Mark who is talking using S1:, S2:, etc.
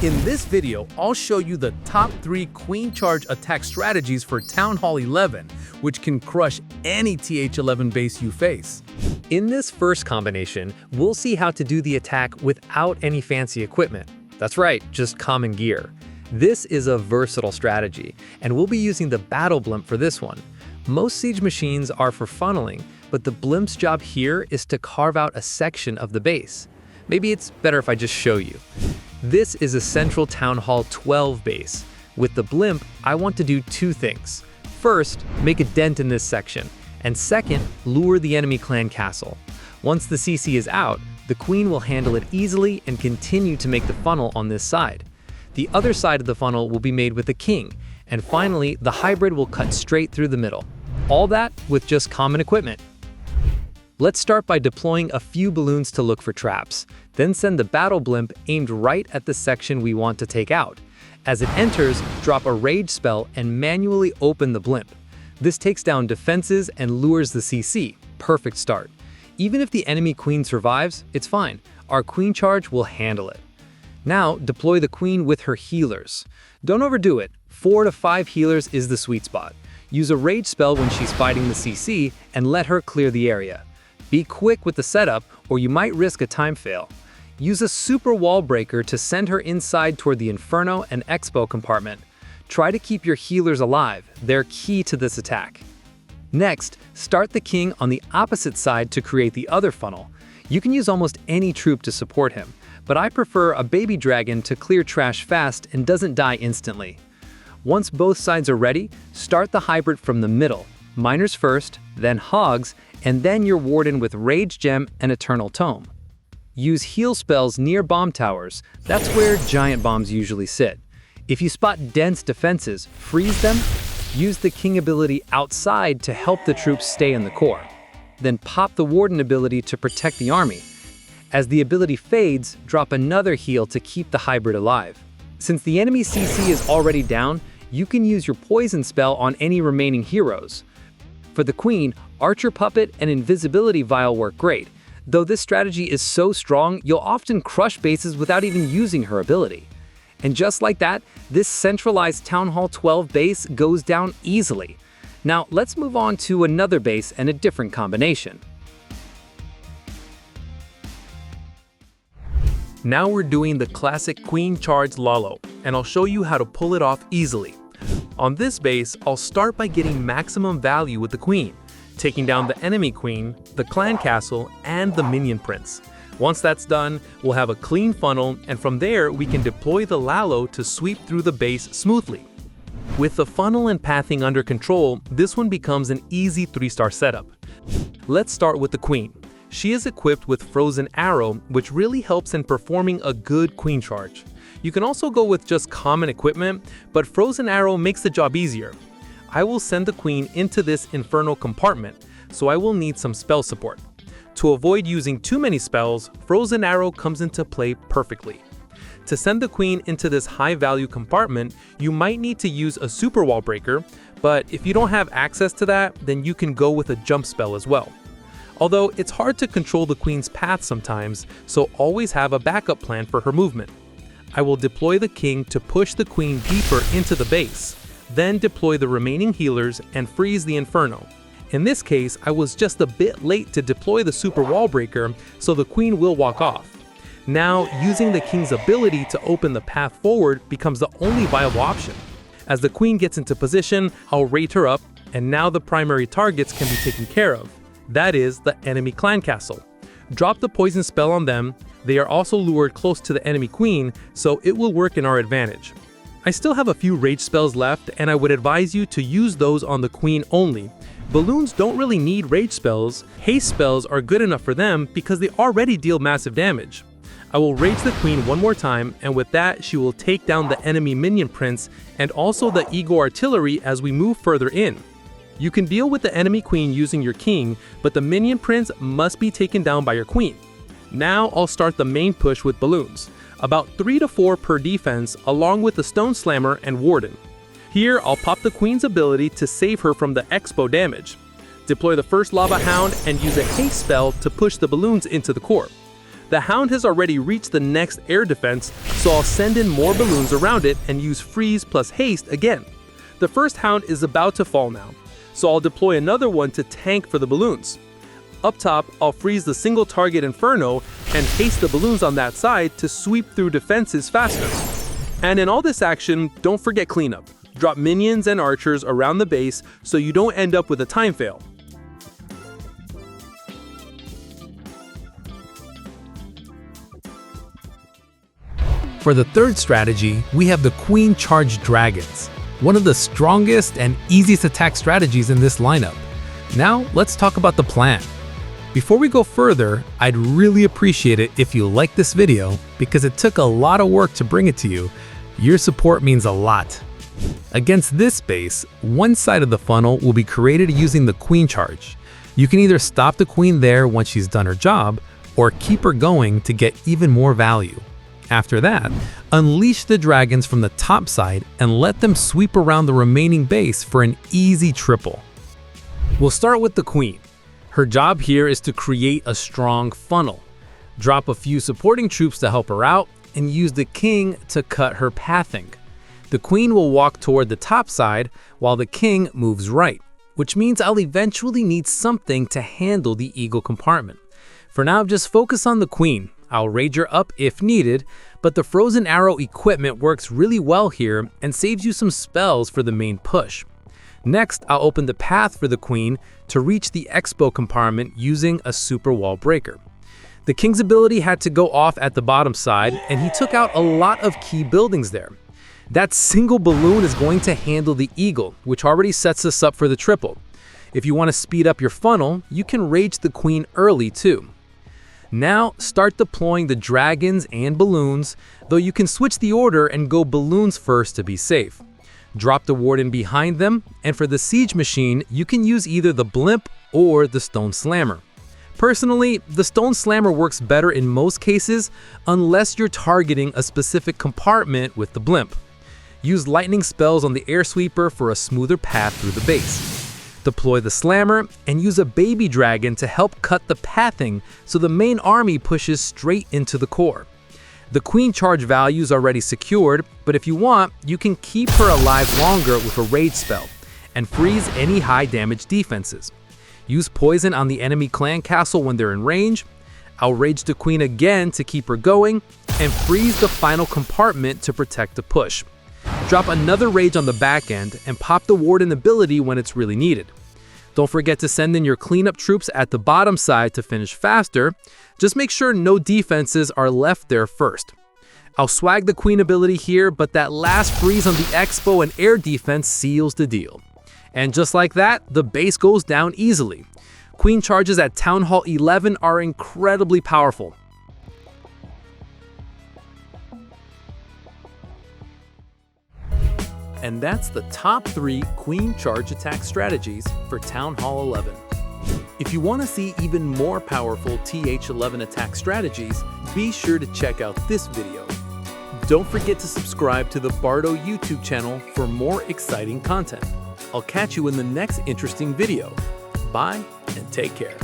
S1: In this video, I'll show you the top 3 queen charge attack strategies for Town Hall 11, which can crush any Th11 base you face.
S2: In this first combination, we'll see how to do the attack without any fancy equipment. That's right, just common gear. This is a versatile strategy, and we'll be using the battle blimp for this one. Most siege machines are for funneling, but the blimp's job here is to carve out a section of the base. Maybe it's better if I just show you. This is a central Town Hall 12 base. With the blimp, I want to do 2 things. First, make a dent in this section, and second, lure the enemy clan castle. Once the CC is out, the queen will handle it easily and continue to make the funnel on this side. The other side of the funnel will be made with the king, and finally, the hybrid will cut straight through the middle. All that with just common equipment. Let's start by deploying a few balloons to look for traps, then send the battle blimp aimed right at the section we want to take out. As it enters, drop a rage spell and manually open the blimp. This takes down defenses and lures the CC. Perfect start. Even if the enemy queen survives, it's fine. Our queen charge will handle it. Now, deploy the queen with her healers. Don't overdo it. 4 to 5 healers is the sweet spot. Use a rage spell when she's fighting the CC and let her clear the area. Be quick with the setup, or you might risk a time fail. Use a super wall breaker to send her inside toward the Inferno and Expo compartment. Try to keep your healers alive. They're key to this attack. Next, start the king on the opposite side to create the other funnel. You can use almost any troop to support him, but I prefer a baby dragon to clear trash fast and doesn't die instantly. Once both sides are ready, start the hybrid from the middle. Miners first, then hogs, and then your warden with Rage Gem and Eternal Tome. Use heal spells near bomb towers. That's where giant bombs usually sit. If you spot dense defenses, freeze them. Use the king ability outside to help the troops stay in the core. Then pop the warden ability to protect the army. As the ability fades, drop another heal to keep the hybrid alive. Since the enemy CC is already down, you can use your poison spell on any remaining heroes. For the queen, Archer Puppet and Invisibility Vial work great. Though this strategy is so strong, you'll often crush bases without even using her ability. And just like that, this centralized Town Hall 12 base goes down easily. Now, let's move on to another base and a different combination.
S1: Now we're doing the classic queen charge lalo, and I'll show you how to pull it off easily. On this base, I'll start by getting maximum value with the queen, taking down the enemy queen, the clan castle, and the minion prince. Once that's done, we'll have a clean funnel, and from there we can deploy the lalo to sweep through the base smoothly. With the funnel and pathing under control, this one becomes an easy 3-star setup. Let's start with the queen. She is equipped with Frozen Arrow, which really helps in performing a good queen charge. You can also go with just common equipment, but Frozen Arrow makes the job easier. I will send the queen into this Inferno compartment, so I will need some spell support. To avoid using too many spells, Frozen Arrow comes into play perfectly. To send the queen into this high-value compartment, you might need to use a super wall breaker, but if you don't have access to that, then you can go with a jump spell as well. Although it's hard to control the queen's path sometimes, so always have a backup plan for her movement. I will deploy the king to push the queen deeper into the base, then deploy the remaining healers and freeze the Inferno. In this case, I was just a bit late to deploy the super wall breaker, so the queen will walk off. Now, using the king's ability to open the path forward becomes the only viable option. As the queen gets into position, I'll rate her up, and now the primary targets can be taken care of. That is the enemy clan castle. Drop the poison spell on them. They are also lured close to the enemy queen, so it will work in our advantage. I still have a few rage spells left, and I would advise you to use those on the queen only. Balloons don't really need rage spells. Haste spells are good enough for them because they already deal massive damage. I will rage the queen one more time, and with that, she will take down the enemy minion prince and also the Ego artillery as we move further in. You can deal with the enemy queen using your king, but the minion prince must be taken down by your queen. Now I'll start the main push with balloons, about 3 to 4 per defense, along with the stone slammer and warden. Here I'll pop the queen's ability to save her from the expo damage. Deploy the first lava hound and use a haste spell to push the balloons into the core. The Hound has already reached the next air defense, so I'll send in more balloons around it and use Freeze plus Haste again. The first Hound is about to fall now, so I'll deploy another one to tank for the balloons. Up top, I'll freeze the single target Inferno and haste the balloons on that side to sweep through defenses faster. And in all this action, don't forget cleanup. Drop minions and archers around the base so you don't end up with a time fail.
S2: For the third strategy, we have the Queen Charge Dragons, one of the strongest and easiest attack strategies in this lineup. Now, let's talk about the plan. Before we go further, I'd really appreciate it if you liked this video because it took a lot of work to bring it to you. Your support means a lot. Against this base, one side of the funnel will be created using the Queen Charge. You can either stop the Queen there once she's done her job, or keep her going to get even more value. After that, unleash the dragons from the top side and let them sweep around the remaining base for an easy triple. We'll start with the Queen. Her job here is to create a strong funnel. Drop a few supporting troops to help her out, and use the King to cut her pathing. The Queen will walk toward the top side while the King moves right, which means I'll eventually need something to handle the Eagle compartment. For now, just focus on the Queen. I'll raid her up if needed, but the Frozen Arrow equipment works really well here and saves you some spells for the main push. Next, I'll open the path for the Queen to reach the Expo compartment using a Super Wall Breaker. The King's ability had to go off at the bottom side, and he took out a lot of key buildings there. That single balloon is going to handle the Eagle, which already sets us up for the triple. If you want to speed up your funnel, you can rage the Queen early too. Now, start deploying the dragons and balloons, though you can switch the order and go balloons first to be safe. Drop the Warden behind them, and for the Siege Machine, you can use either the Blimp or the Stone Slammer. Personally, the Stone Slammer works better in most cases unless you're targeting a specific compartment with the Blimp. Use lightning spells on the Air Sweeper for a smoother path through the base. Deploy the Slammer and use a Baby Dragon to help cut the pathing so the main army pushes straight into the core. The Queen Charge value is already secured, but if you want, you can keep her alive longer with a Rage spell and freeze any high damage defenses. Use poison on the enemy clan castle when they're in range. I'll rage the Queen again to keep her going, and freeze the final compartment to protect the push. Drop another rage on the back end and pop the Warden ability when it's really needed. Don't forget to send in your cleanup troops at the bottom side to finish faster. Just make sure no defenses are left there first. I'll swag the Queen ability here, but that last freeze on the Expo and air defense seals the deal. And just like that, the base goes down easily. Queen charges at Town Hall 11 are incredibly powerful. And that's the top 3 Queen Charge attack strategies for Town Hall 11. If you want to see even more powerful Th11 attack strategies, be sure to check out this video. Don't forget to subscribe to the Bardo YouTube channel for more exciting content. I'll catch you in the next interesting video. Bye and take care.